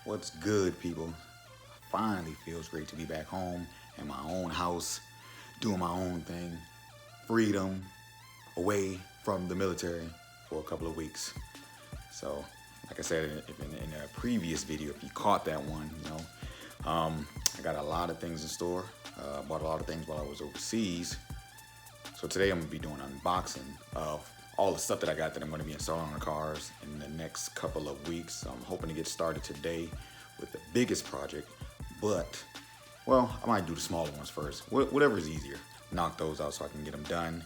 What's good, people? Finally feels great to be back home in my own house, doing my own thing. Freedom, away from the military for a couple of weeks. So, like I said in a previous video, if you caught that one, I got a lot of things in store. Bought a lot of things while I was overseas. So today I'm gonna be doing an unboxing of all the stuff that I got that I'm gonna be installing on the cars in the next couple of weeks. I'm hoping to get started today with the biggest project, but, well, I might do the smaller ones first. Whatever is easier. Knock those out so I can get them done,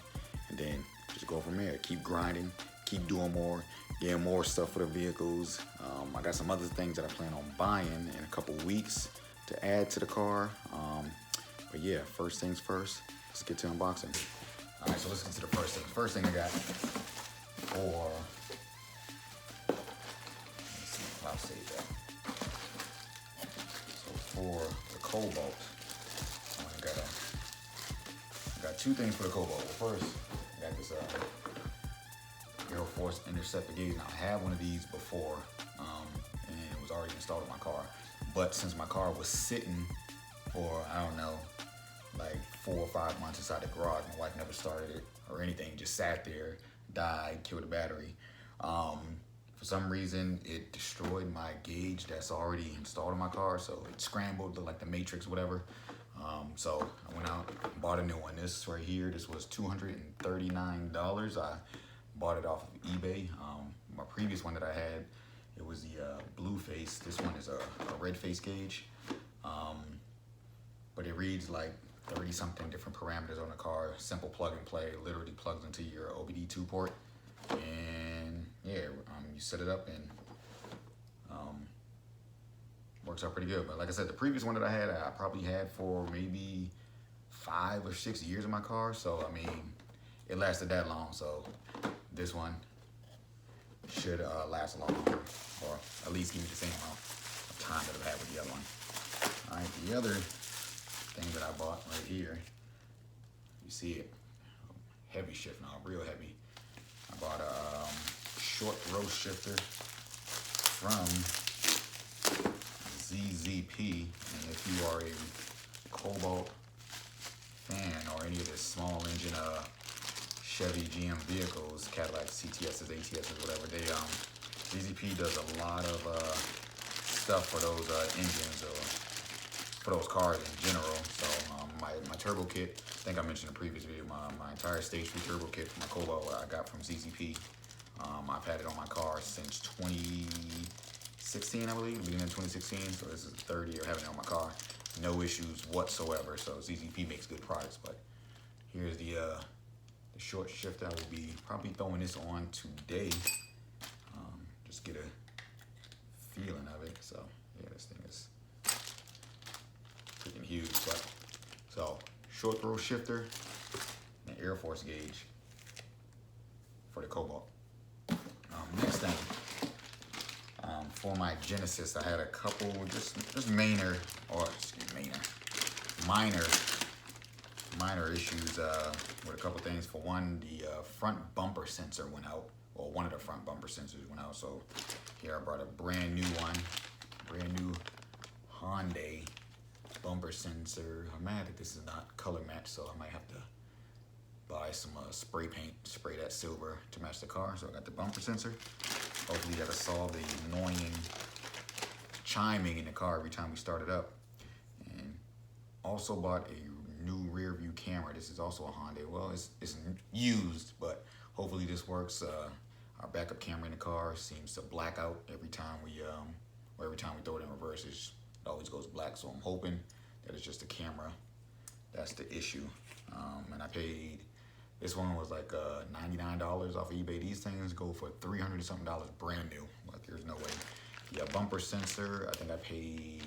and then just go from there. Keep grinding, keep doing more, getting more stuff for the vehicles. I got some other things that I plan on buying in a couple weeks to add to the car. But yeah, first things first, let's get to unboxing. All right, so let's get to the first thing. First thing I got for, let's see if I'll save that. So for the Cobalt, I got two things for the Cobalt. Well, first, I got this Air Force Interceptor gauge. Now, I had one of these before, and it was already installed in my car. But since my car was sitting for, I don't know, like 4 or 5 months inside the garage, my wife never started it or anything, just sat there, died, killed the battery. For some reason, it destroyed my gauge that's already installed in my car, so it scrambled, looked like the Matrix, whatever. So I went out and bought a new one. This right here, this was $239. I bought it off of eBay. My previous one that I had, it was the blue face. This one is a red face gauge, but it reads like 30 something different parameters on the car. Simple plug and play, literally plugs into your OBD2 port, and yeah, you set it up and works out pretty good. But like I said, the previous one that I had, I probably had for maybe 5 or 6 years in my car. So I mean, it lasted that long. So this one should last a lot longer, or at least give me the same amount of time that I've had with the other one. All right, the other thing that I bought right here, you see it, heavy shift now, real heavy. I bought a short throw shifter from ZZP, and if you are a Cobalt fan or any of the small engine Chevy, GM vehicles, Cadillac, CTSs, ATSs, whatever, they ZZP does a lot of stuff for those engines or for those cars in general. So my turbo kit, I think I mentioned in the previous video, my entire stage 3 turbo kit for my Cobalt I got from ZZP. I've had it on my car since 2016, I believe, beginning of 2016. So this is the third year having it on my car. No issues whatsoever. So ZZP makes good products. But here's the short shifter. I will be probably throwing this on today. Just get a feeling of it. So yeah, this thing is freaking huge. But so short throw shifter and Air Force gauge for the Cobalt. Next thing, for my Genesis, I had a couple just minor issues with a couple things. For one, the front bumper sensor went out, or one of the front bumper sensors went out. So here I brought a brand new one, brand new Hyundai bumper sensor. I'm mad that this is not color matched, so I might have to buy some spray paint, spray that silver to match the car. So I got the bumper sensor. Hopefully that'll solve the annoying chiming in the car every time we start it up. And also bought a new rear view camera. This is also a Hyundai. Well, it's used, but hopefully this works. Our backup camera in the car seems to black out every time we throw it in reverse. It always goes black. So I'm hoping that it's just the camera that's the issue. And I paid, this one was like $99 off of eBay. These things go for $300 and something brand new. Like there's no way. Yeah, bumper sensor, I think I paid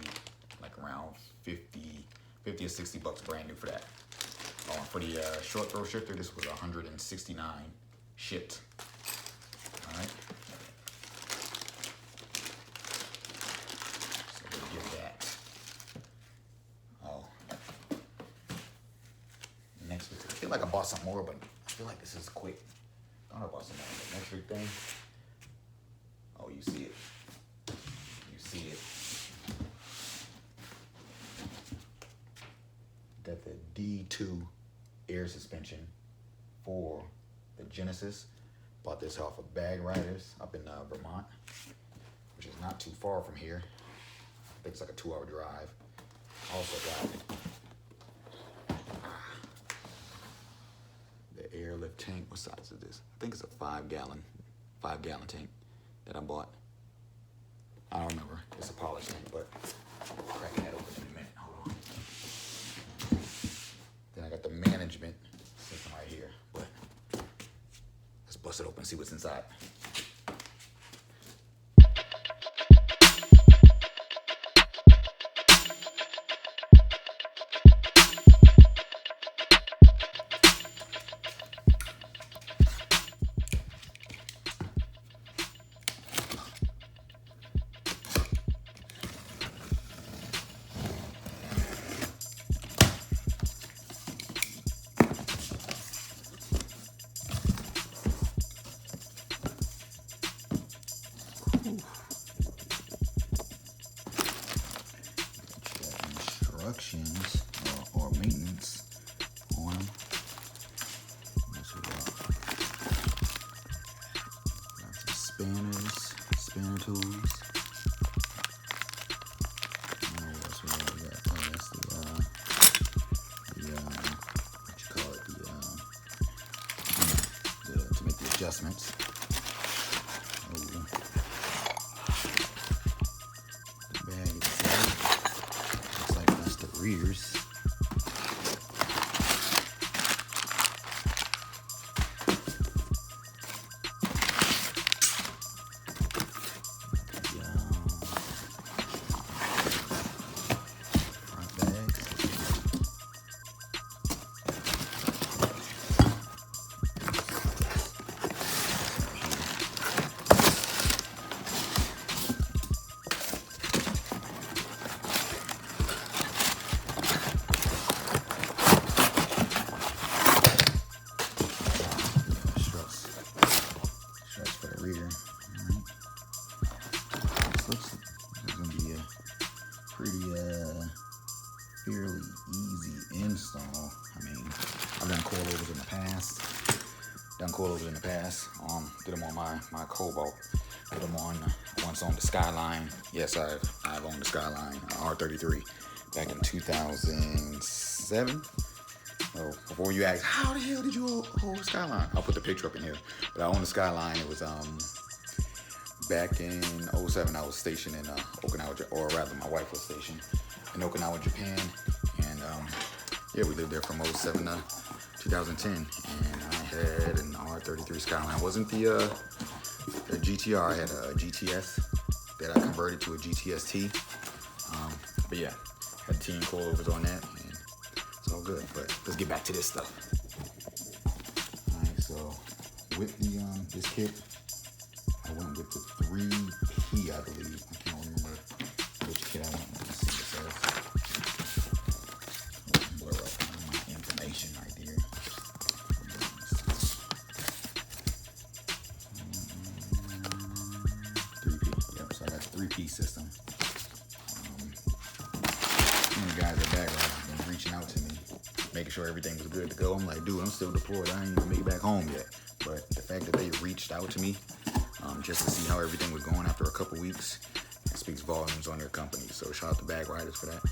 like around 50 or 60 bucks brand new for that. For the short throw shifter, this was 169 shipped. All right. So we'll get that. Oh. Next week, I feel like I bought some more, but I feel like this is quick. I thought I bought some more. The next week thing. Oh, you see it. You see it. D2 air suspension for the Genesis. Bought this off of Bag Riders up in Vermont, which is not too far from here. I think it's like a 2-hour drive. Also got the airlift tank. What size is this? I think it's a 5-gallon tank that I bought. I don't remember. It's a polished tank, but I'll crack that open in a minute. Hold on. Then I got the management system right here, but let's bust it open and see what's inside. Instructions or maintenance on them. What's we got? Got some spanners, spanner tools. What's we got? Oh, that's the what you call it? To make the adjustments. Oh. The bag itself. Looks like that's the rears. Front bags. Struts for the rear. Alright. This looks gonna be a pretty fairly easy install. I mean, I've done coilovers in the past. Did them on my Cobalt. Did them on once on the Skyline. Yes, I've owned the Skyline R33 back in 2007. So before you ask, how the hell did you hold the Skyline? I'll put the picture up in here. But I owned the Skyline. It was back in 07. I was stationed in Okinawa, or rather, my wife was stationed in Okinawa, Japan, and yeah, we lived there from 07 to 2010. And I had an R33 Skyline. It wasn't the GTR. I had a GTS that I converted to a GTS-T. But yeah, had 10 coilovers on that. And it's all good, but let's get back to this stuff. All right, so with the this kit, I went with the 3P, I believe. I can't remember which kit I went with. Let's see what it says. Blur up my information right there. 3P. Yep. So I got the 3P system. The guys at Bag Riders have been reaching out to me, making sure everything was good to go. I'm like, dude, I'm still deployed. I ain't even made it back home yet. But the fact that they reached out to me just to see how everything was going after a couple weeks, it speaks volumes on their company. So shout out to Bag Riders for that.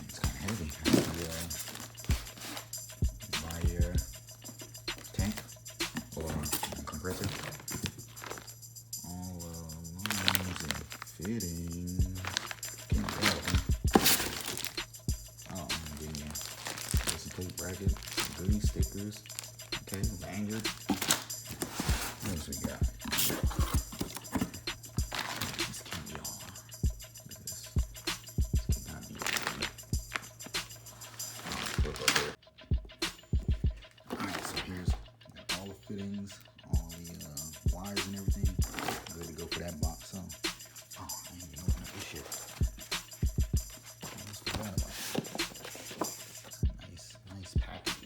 It's kind of heavy. My tank or compressor. Fitting. Can't grab them. Oh, yeah. There's a tape bracket, some goodie stickers. Okay, lanyard. What else we got? This can't be on. Look at this. This cannot be on. Look up there. Alright, so here's all the fittings, all the wires and everything. Good to go for that box. So. Oh, I didn't even open up this shit. What's the matter about it? Nice package.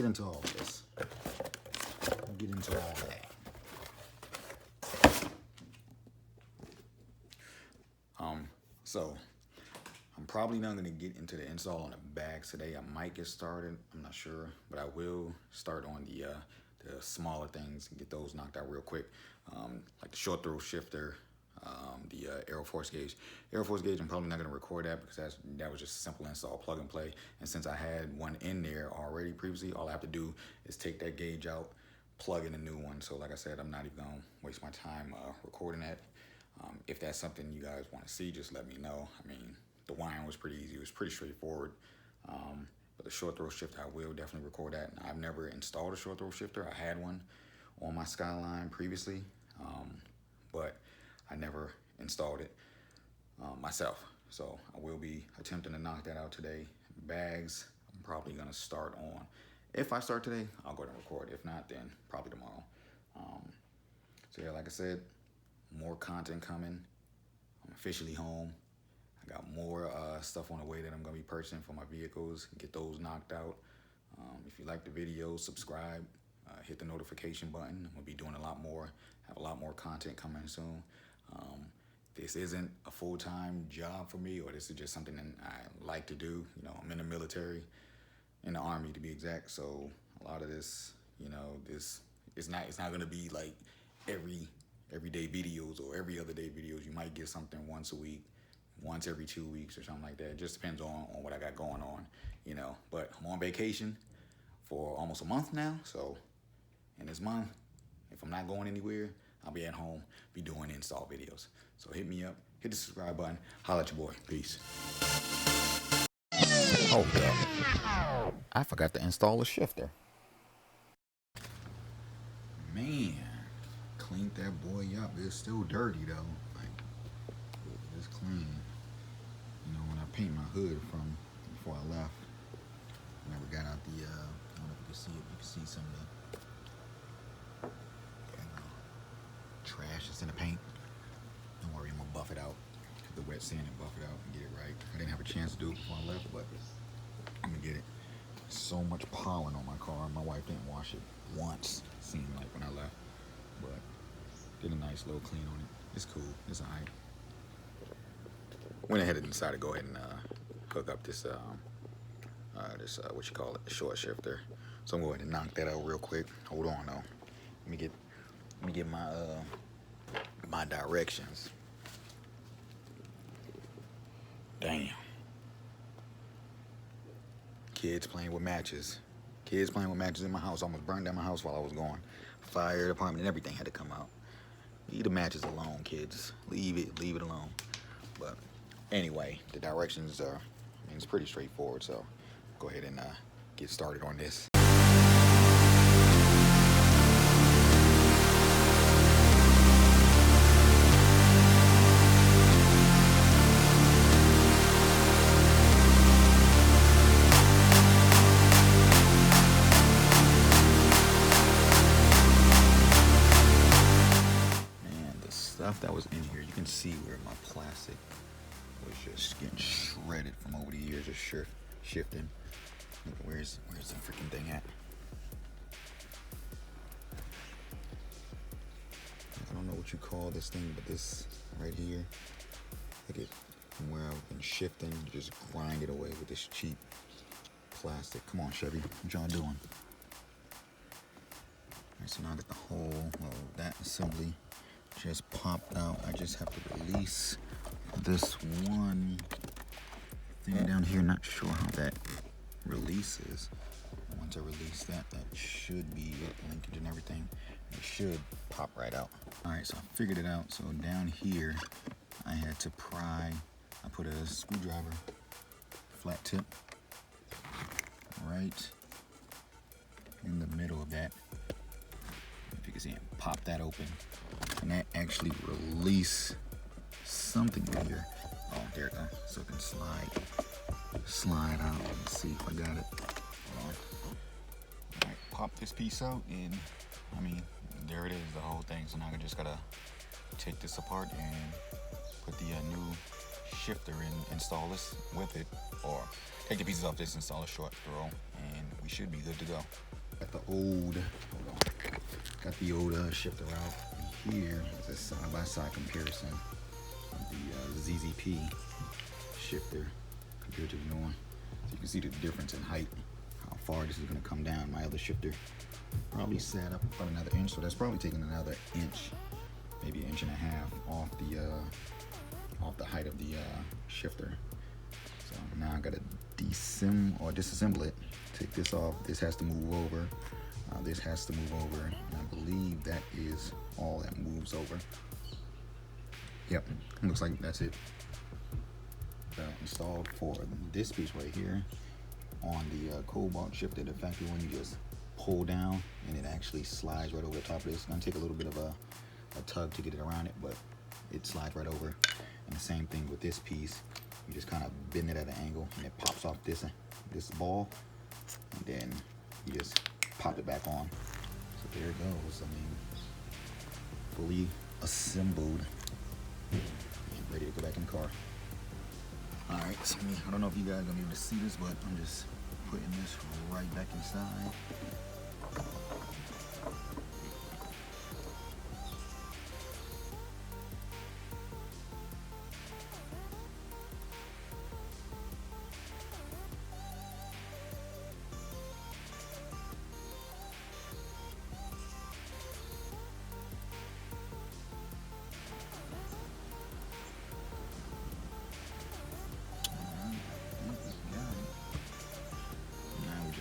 into all of this. We'll get into all of that. So I'm probably not gonna get into the install on the bags today. I might get started, I'm not sure, but I will start on the smaller things and get those knocked out real quick. Like the short throw shifter, the Aero Force gauge. Aero Force gauge, I'm probably not gonna record that because that was just a simple install, plug and play. And since I had one in there already previously, all I have to do is take that gauge out, plug in a new one. So like I said, I'm not even gonna waste my time recording that. If that's something you guys want to see, just let me know. I mean, the wiring was pretty easy. It was pretty straightforward. But the short throw shifter, I will definitely record that. Now, I've never installed a short throw shifter. I had one on my Skyline previously, but I never installed it myself. So I will be attempting to knock that out today. Bags, I'm probably going to start on. If I start today, I'll go ahead and record. If not, then probably tomorrow. So yeah, like I said, more content coming. I'm officially home. I got more stuff on the way that I'm gonna be purchasing for my vehicles. Get those knocked out. If you like the video, subscribe. Hit the notification button. I'm gonna be doing a lot more. Have a lot more content coming soon. This isn't a full-time job for me, or this is just something that I like to do. You know, I'm in the military, in the Army to be exact. So a lot of this, you know, it's not gonna be like everyday videos or every other day videos. You might get something once a week, once every 2 weeks or something like that. It just depends on what I got going on, you know. But I'm on vacation for almost a month now. So in this month, if I'm not going anywhere, I'll be at home, be doing install videos. So hit me up, hit the subscribe button, holla at your boy, peace. Hold up, I forgot to install a shifter. Man. Cleaned that boy up. It's still dirty though. Like, it's clean. You know, when I paint my hood from before I left, I never got out the, I don't know if you can see it. You can see some of the trash that's in the paint. Don't worry, I'm gonna buff it out. Get the wet sand and buff it out and get it right. I didn't have a chance to do it before I left, but I'm gonna get it. So much pollen on my car. My wife didn't wash it once, seemed like when I left, but did a nice little clean on it. It's cool. It's alright. Went ahead and decided to go ahead and hook up this what you call it, the short shifter. So I'm going to knock that out real quick. Hold on though. Let me get my my directions. Damn. Kids playing with matches. Kids playing with matches in my house. Almost burned down my house while I was gone. Fire department and everything had to come out. Leave the matches alone, kids. Leave it alone. But anyway, the directions are, I mean, it's pretty straightforward. So go ahead and get started on this. That was in here, you can see where my plastic was just getting shredded from over the years of shifting. Look, where's the freaking thing at? I don't know what you call this thing, but this right here, look at from where I've been shifting, just grind it away with this cheap plastic. Come on, Chevy, what y'all doing? All right, so now I got the whole, well, that assembly just popped out. I just have to release this one thing down here. Not sure how that releases. Once I release that, that should be it. Linkage and everything. It should pop right out. All right, so I figured it out. So down here, I had to pry. I put a screwdriver, flat tip, right in the middle of that. If you can see it, pop that open. And that actually release something here. Oh, there it goes. So it can slide out. Let's see if I got it. All right, pop this piece out, and I mean, there it is, the whole thing. So now I just gotta take this apart and put the new shifter in, install this with it, or take the pieces off this, install a short throw, and we should be good to go. Got the old, hold on, got the old shifter out. Here is a side-by-side comparison of the ZZP shifter compared to the new one. So you can see the difference in height, how far this is going to come down. My other shifter probably sat up about another inch, so that's probably taking another inch, maybe an inch and a half off the height of the shifter. So now I got to disassemble it. Take this off. This has to move over. This has to move over. And I believe that is all that moves over. Yep, looks like that's it. Installed for this piece right here on the Cobalt shifter, the factory one. You just pull down and it actually slides right over the top of this. It's gonna take a little bit of a tug to get it around it, but it slides right over. And the same thing with this piece. You just kind of bend it at an angle and it pops off this ball, and then you just pop it back on. So there it goes. I mean, fully assembled and ready to go back in the car. All right, so I don't know if you guys are gonna be able to see this, but I'm just putting this right back inside.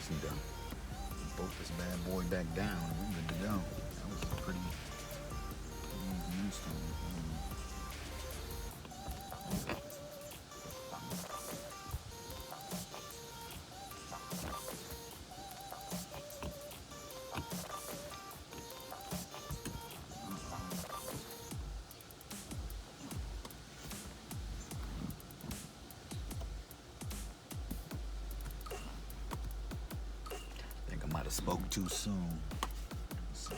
Need to bolt this bad boy back down and we're good to go. That was a pretty easy install. I might have spoke too soon. Let's see.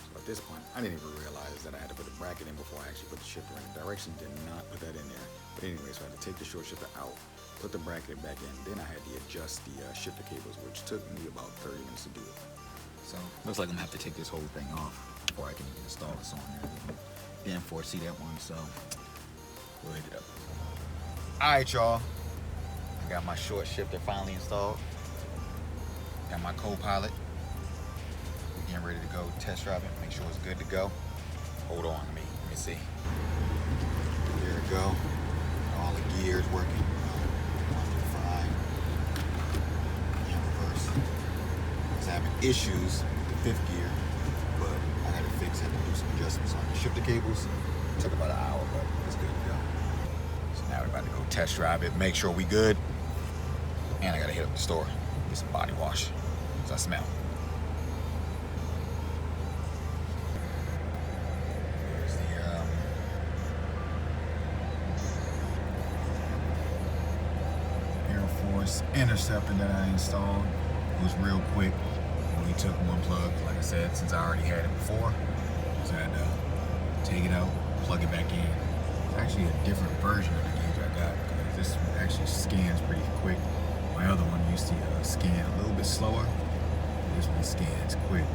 So at this point, I didn't even realize that I had to put the bracket in before I actually put the shifter in. Directions did not put that in there. But anyway, so I had to take the short shifter out, put the bracket back in, then I had to adjust the shifter cables, which took me about 30 minutes to do it. So looks like I'm gonna have to take this whole thing off before I can even install this on there. Didn't foresee that one, so we'll hit it up. All right, y'all. I got my short shifter finally installed. Got my co-pilot. We're getting ready to go test drive it, make sure it's good to go. Hold on, let me see. There we go. All the gears working. 1 through 5. Yeah, reverse. I was having issues with the 5th gear, but I had to fix it and do some adjustments on the shifter cables. It took about an hour, but it's good to go. So now we're about to go test drive it, make sure we good. And I gotta hit up the store, get some body wash, because I smell. Interceptor that I installed. It was real quick. We took one plug, like I said, since I already had it before. Just had to take it out, plug it back in. It's actually a different version of the gauge I got, because this one actually scans pretty quick. My other one used to scan a little bit slower. This one scans quick.